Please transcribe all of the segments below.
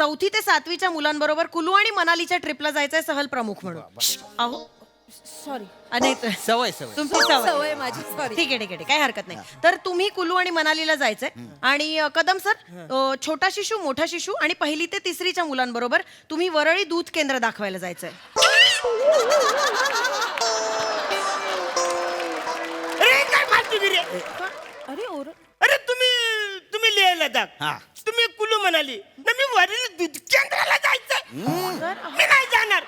4थी ते 7वीच्या मुलांबरोबर कुलू आणि मनालीच्या ट्रिपला जायचंय सहल प्रमुख म्हणून. अहो सॉरी नाही सवय तुमची सवय सवय माझी सॉरी. ठीक आहे काही हरकत नाही. तर तुम्ही कुलू आणि मनालीला जायचंय आणि कदम सर छोटा शिशू मोठा शिशू आणि 1ली ते 3रीच्या मुलांबरोबर तुम्ही वरळी दूध केंद्र दाखवायला जायचंय. अरे काय फालतूगिरी आहे? अरे ओर अरे तुम्ही लिहायला दाख, तुम्ही कुलू म्हणाली ना, मी वरील दूध केंद्राला जायचंय. मी नाही जाणार.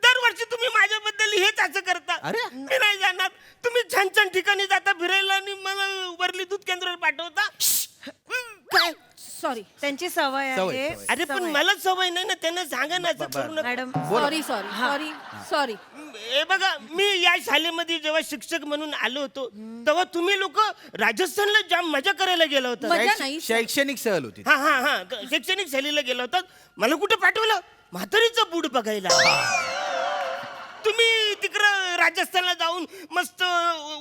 दरवर्षी तुम्ही माझ्याबद्दल हेच असं करता. अरे मी नाही जाणार. तुम्ही छान छान ठिकाणी जाता फिरायला आणि मला वरली दूध केंद्रावर पाठवता. काय सॉरी त्यांची सवय आहे. अरे पण मला सवय नाही ना, त्यांना सांगा ना असं करू नका. Madam sorry sorry sorry sorry. हे बघा, मी या शाळेमध्ये जेव्हा शिक्षक म्हणून आलो होतो तेव्हा तुम्ही लोक राजस्थानला जाम मजा करायला गेला होता. मजा नाही. शैक्षणिक सहल होती. हा शैक्षणिक सहलीला गेला होता. मला कुठे पाठवलं? म्हातारीचं बूट बघायला. तुम्ही तिकडं राजस्थानला जाऊन मस्त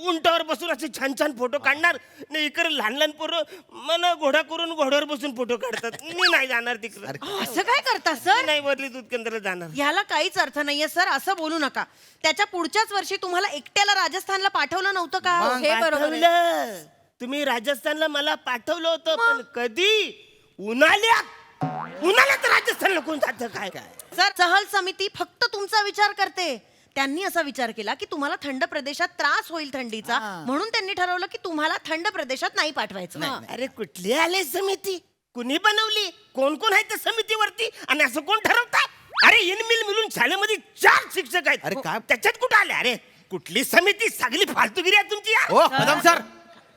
उंटावर बसून असे छान छान फोटो काढणार नाही. इकडे लहान लहान पोरं मला घोडा करून घोड्यावर बसून फोटो काढतात. मी नाही जाणार तिकडं. असं काय करता सर? नाही वरली दूध केंद्राला जाणार. ह्याला काहीच अर्थ नाहीये सर, असं बोलू नका. त्याच्या पुढच्याच वर्षी तुम्हाला एकट्याला राजस्थानला पाठवलं नव्हतं का? हे बरोबर आहे. पाठवलं. तुम्ही राजस्थानला मला पाठवलं होतं, पण कधी? उन्हाळ्यात राजस्थानला कोण जातं काय? सर सहल समिती फक्त तुमचा विचार करते. त्यांनी असा विचार केला की तुम्हाला थंड प्रदेशात त्रास होईल थंडीचा, म्हणून त्यांनी ठरवलं की तुम्हाला थंड प्रदेशात नाही पाठवायचं. अरे कुठली आले समिती? कुणी बनवली? कोण कोण आहे त्या समितीवरती आणि असं कोण ठरवतात? अरे इनमिल मिळून शाळेमध्ये 4 शिक्षक आहेत. अरे काय? त्याच्यात कुठं आले? अरे कुठली समिती? सगळी फालतूगिरी आहे तुमची यार. ओ Kadam sir,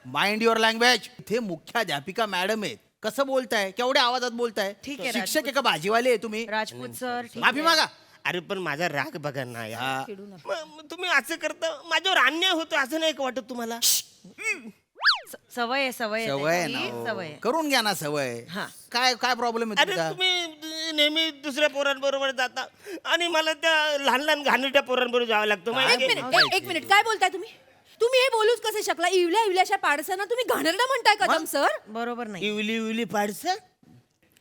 mind your language. इथे मुख्याध्यापिका मॅडम आहेत. कसं बोलताय? केवढ्या आवाजात बोलताय? ठीक आहे, शिक्षक आहे का भाजीवाले आहे तुम्ही? राजपूत सर ठीक माफी आहे. मागा. अरे पण माझा राग बघा ना यार. हा. मग तुम्ही असं करता, माझ्यावर अन्याय होतो असं नाही का वाटत तुम्हाला? सवय आहे सवय आहे ना त्यांची, हो. सवय आहे. करून घ्या ना सवय. हा. काय काय प्रॉब्लेम आहे अरे तुमचा? तुम्ही नेहमी दुसऱ्या पोरांबरोबर जाता आणि मला त्या लहान लहान घाणेरड्या पोरांबरोबर जावं लागतं. माहिती आहे? एक मिनिट काय बोलताय तुम्ही हे बोलूच कसे शकला? इवल्याशा पाडसाना तुम्ही घाणेरडा म्हणताय कदम सर? बरोबर नाही. इवली पाडसं.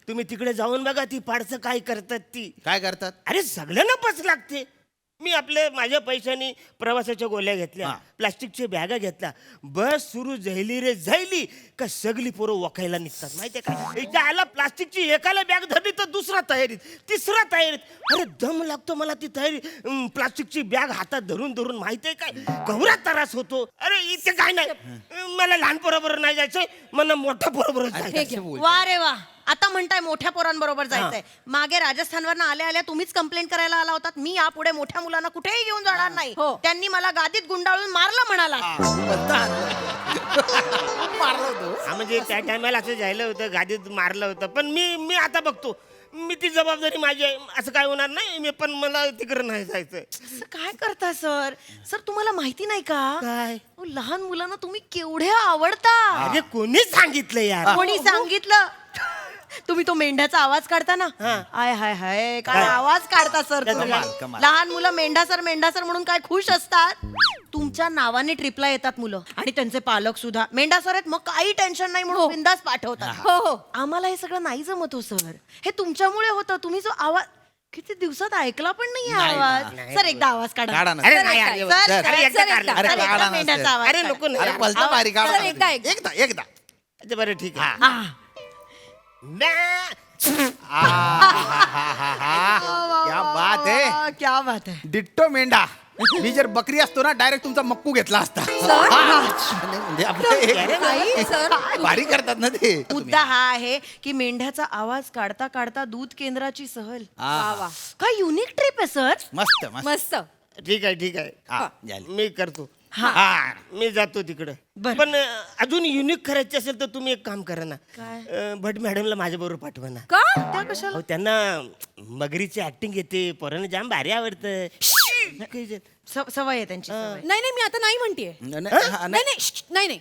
तुम्ही तिकडे जाऊन बघा ती पाडसं काय करतात ती. काय करतात? अरे सगळ्यांना बस लागते. मी माझ्या पैशानी प्रवासाच्या गोळ्या घेतल्या, प्लास्टिकच्या बॅगा घेतल्या. बस सुरू झाली रे झाली का सगळी पोरं वखायला निघतात. माहितीये का? एकदा आला प्लास्टिकची एकाला बॅग धरली तर दुसरा तयारीत, तिसरा तयारीत. अरे दम लागतो मला ती तयारी. प्लास्टिकची बॅग हातात धरून धरून माहितीये काय गवरा त्रास होतो. अरे इथे काय नाही, मला लहान पोराबरोबर नाही जायचंय, मला मोठ्या पोराबरोबर जायचं. वा रे वा, आता म्हणताय मोठ्या पोरांबरोबर जायचंय. मागे राजस्थानवरनं आल्या तुम्हीच कंप्लेंट करायला आला होतात. मी यापुढे मोठ्या मुलांना कुठेही घेऊन जाणार नाही. हो. त्यांनी मला गादीत गुंडाळून मारलं म्हणाला. म्हणजे त्या टायमाला असं झालं होतं, गादीत मारलं होतं. पण मी आता बघतो, मी ती जबाबदारी माझी आहे. असं काय होणार नाही. मी पण मला तिकडे नाही जायचं. असं काय करता सर? सर तुम्हाला माहिती नाही का, काय? अहो, लहान मुलांना तुम्ही केवढे आवडता. अरे कोणी सांगितलं यार? कोणी सांगितलं? तुम्ही तो मेंढ्याचा आवाज काढता ना, आय हाय हाय काय आवाज काढता सर तुम्ही. कमाल, कमाल. लहान मुलं मेंढा सर म्हणून काय खुश असतात. तुमच्या नावाने ट्रिपला येतात मुलं आणि त्यांचे पालक सुद्धा मेंढा सर आहेत, मग काही टेन्शन नाही म्हणून बिंदास पाठवतात. हो हो. आम्हाला हे सगळं नाही जमत हो सर. हे तुमच्यामुळे होतं. तुम्ही जो आवाज किती दिवसात ऐकला पण नाही आवाज. सर एकदा आवाज काढा. काढा ना. अरे नाही यार, सर, सर, सर, अरे एकदा सर, काढलं. अरे सर, काढा एकदा ना, मेंढ्याचा सर. आवाज अरे काढा. नको ना अरे यार. पलता बारीक काढा. सर, एकदा. एकदा अच्छा, बरं ठीक आहे. आ. क्या बात आहे. क्या बात आहे. डिट्टो मेंढा. मी जर बकरी असतो ना डायरेक्ट तुमचा मक्कू घेतला असता. नाही, म्हणजे आपले नाही सर. भारी करतात ना ते. मुद्दा हा आहे की मेंढ्याचा आवाज काढता काढता दूध केंद्राची सहल. वा वा. काय युनिक ट्रिप आहे सर. मस्त मस्त. मस्त. ठीक आहे. हा, झालं. मी करतो. हा. मी जातो तिकडं. बरं. पण अजून युनिक करायचे असेल तर तुम्ही एक काम करा ना. काय? भट मॅडमला माझ्या बरोबर पाठवा ना. का? त्या कशाला? अहो, त्यांना मगरीची ऍक्टिंग येते. पोरांना जाम भारी आवडतं. सवय आहे त्यांची सवय. नाही मी आता नाही म्हणतेय. नाही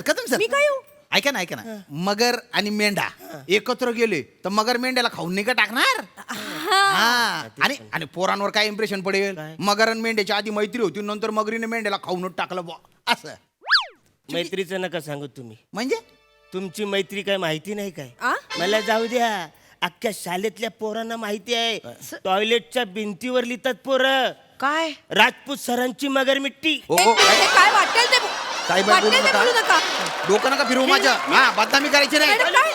कदम सर मी काय येऊ? ऐका ना मगर आणि मेंढा एकत्र गेले तर मगर मेंढ्याला खाऊन नाही का टाकणार? हा. आणि पोरांवर काय इम्प्रेशन पडेल? मगर आणि मेंढ्याच्या आधी मैत्री होती, नंतर मगरीने मेंढ्याला खाऊनच टाकलं बुवा. असं मैत्रीचं नका सांगू तुम्ही. म्हणजे तुमची मैत्री काय माहिती नाही काय? मला जाऊ द्या. अख्ख्या शाळेतल्या पोरांना माहिती आहे टॉयलेटच्या भिंतीवर लिहितात पोरं काय राजपूत सरांची मगर मिट्टी. हो एक हो मिनिट, हे काय वाटेल ते काही बाई बोलू वाटेल ते बोलू नका नका. डोकं नका फिरवू माझ्या हा बदनामी करायची नाही मॅडम, काय?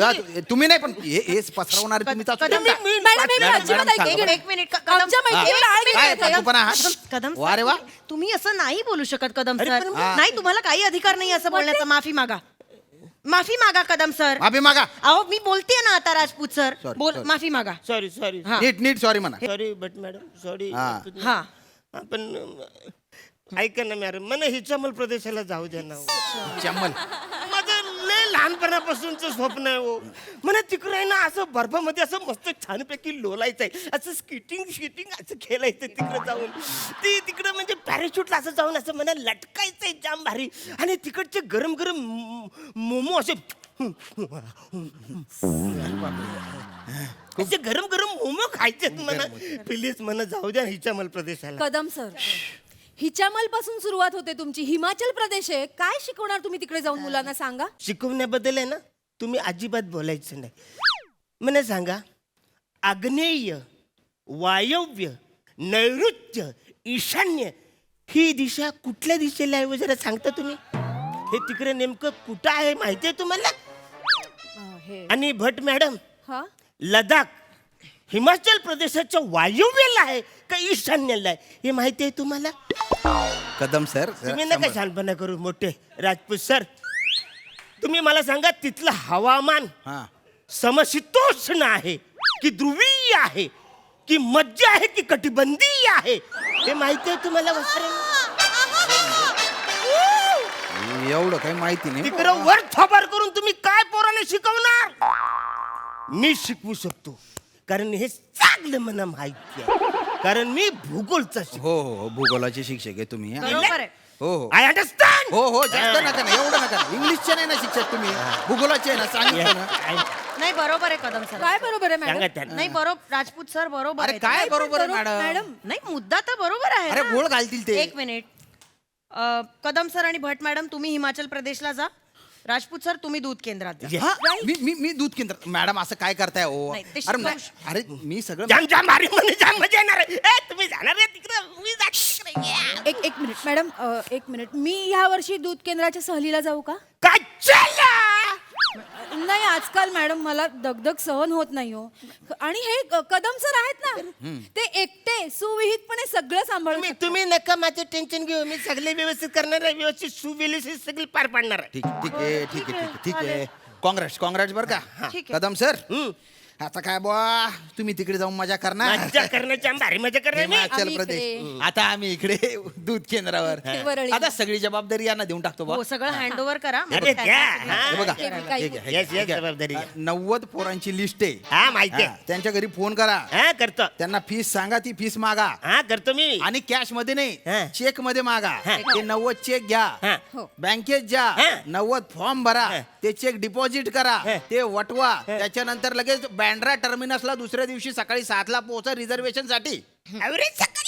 हा, तुम्ही नाही पण हे पसरवणार तुम्हीच असू. कदम- मॅडम, मी अजिबात मॅडम, ऐकत नाही. एक मिनिट कदम आमच्या मैत्रीला आळ काय घेत आहे. तूपणा हा? कदम वा रे वा. तुम्ही असं नाही बोलू शकत कदम अरे सर पण- हा. नाही तुम्हाला काही अधिकार नाही असं बोलण्याचा. माफी मागा कदम सर. माफी मागा अहो मी बोलतेय ना आता राजपूत सर Sorry, बोल sorry. माफी मागा. सॉरी सॉरी हा. नीट सॉरी म्हणा सॉरी बट मॅडम सॉरी. हा. हा पण ऐका ना मॅडम मला हिचामल प्रदेशाला जाऊ द्या ना. चम्मल माझं लय लहानपणापासूनचं स्वप्न आहे हो. मला तिकडे आहे ना असं बर्फामध्ये असं मस्त छानपैकी लोलायचंय असं स्किटिंग असं खेळायचं तिकडे जाऊन. ती तिकडे म्हणजे पॅराशूटला असं जाऊन असं मला लटकायचंय जाम भारी. आणि तिकडचे गरम गरम मोमो असे असे गरम गरम मोमो खायचे मला. प्लीज मला जाऊ द्या हिचामल प्रदेशाला. कदम सर हिच्यामल पासून सुरुवात होते तुमची. हिमाचल प्रदेश आहे. काय शिकवणार तुम्ही तिकडे जाऊन मुलांना सांगा. शिकवण्याबद्दल आहे ना तुम्ही अजिबात बोलायचं नाही. मला सांगा आग्नेय वायव्य नैऋत्य ईशान्य ही दिशा कुठल्या दिशेला आहे जरा सांगता तुम्ही. हे तिकडे नेमकं कुठं आहे माहिती आहे तुम्हाला. हे आणि भट मॅडम हा लडाख हिमाचल प्रदेशाच्या वायव्येला आहे का ईशान्येला आहे हे माहिती आहे तुम्हाला. कदम सर तुम्ही नका शहाणपणा करू मोठे राजपूत सर. तुम्ही मला सांगा तिथलं हवामान हा समशीतोष्ण आहे की ध्रुवीय आहे की मध्य आहे की कटिबंधीय आहे हे माहिती आहे तुम्हाला वस्त्रांनो? एवढं काही माहिती नाही तिकडं वर थोबार करून तुम्ही काय पोराला शिकवणार. मी शिकवू शकतो कारण हे चांगलं मला माहिती आहे. कारण मी भूगोलचा शिकतो. हो हो भूगोलाचे शिक्षक आहे तुम्ही हा? बरोबर आहे. हो हो आय अंडरस्टँड. हो हो जास्त नका ना एवढं नका ना. इंग्लिशचे नाही ना शिक्षक तुम्ही भूगोलाचे आहे ना सांगितलं ना. नाही बरोबर आहे कदम सर. काय बरोबर आहे सांगा मॅडम. त्यांना. नाही बरोबर राजपूत सर बरोबर अरे आहे. काय बरोबर आहे मॅडम मॅडम नाही मुद्दा तर बरोबर आहे अरे ना. गोळ घालतील ते. एक मिनिट कदम सर आणि भट मॅडम तुम्ही हिमाचल प्रदेशला जा. राजपूत सर तुम्ही दूध केंद्रात जा. Yes. हा मी दूध केंद्र मॅडम असं काय करताय ओ नाही, ते अरे शिकवू अरे मी सगळं जाम जाम भारी म्हणजे जाम मजा येणार आहे. ए, तुम्ही जाणार आहे तिकडं मी जाणार तिकडे. Yeah. एक मिनिट मॅडम एक मिनिट. मी ह्या वर्षी दूध केंद्राच्या सहलीला जाऊ का. कच्च्याला. नाही आजकाल मॅडम मला दगदग सहन होत नाही हो. आणि हे कदम सर आहेत ना ते एकटे सुविहितपणे सगळं सांभाळू शकतात. तुम्ही नका माझं टेन्शन घेऊ. मी सगळे व्यवस्थित करणार आहे. व्यवस्थित सुव्यवस्थित सगळी पार पाडणार आहे. ठीक आहे काँग्रेस बरं का ठीक आहे. कदम सर हम्म. आता काय बुवा तुम्ही तिकडे जाऊन मजा करणार मजा करण्याची आम्ही भारी मजा करणार मी. हिमाचल आम्ही प्रदेश इकडे. आता आम्ही इकडे दूध केंद्रावर वरळी. आता सगळी जबाबदारी यांना देऊन टाकतो बा हो सगळं हँड ओव्हर करा. अरे द्या. हा. हे बघा हे काय- हे घ्या, हे Yes, घ्या, yes, हे घ्या. जबाबदारी घ्या. 90 पोरांची लिस्ट आहे हा माहिती हा, आहे. त्यांच्या घरी फोन करा हा करतो. त्यांना फीस सांगा ती फीस मागा हा करतो मी. आणि कॅश मध्ये हा. नाही चेक मध्ये मागा हा. ते 90 चेक घ्या हा. हो. बँकेत जा हा. 90 फॉर्म भरा हा. ते चेक डिपॉझिट करा हा. ते वटवा त्याच्यानंतर लगेच बँड्रा टर्मिनसला दुसऱ्या दिवशी सकाळी 7 ला पोहोचा रिझर्वेशन साठी अरे सकाळी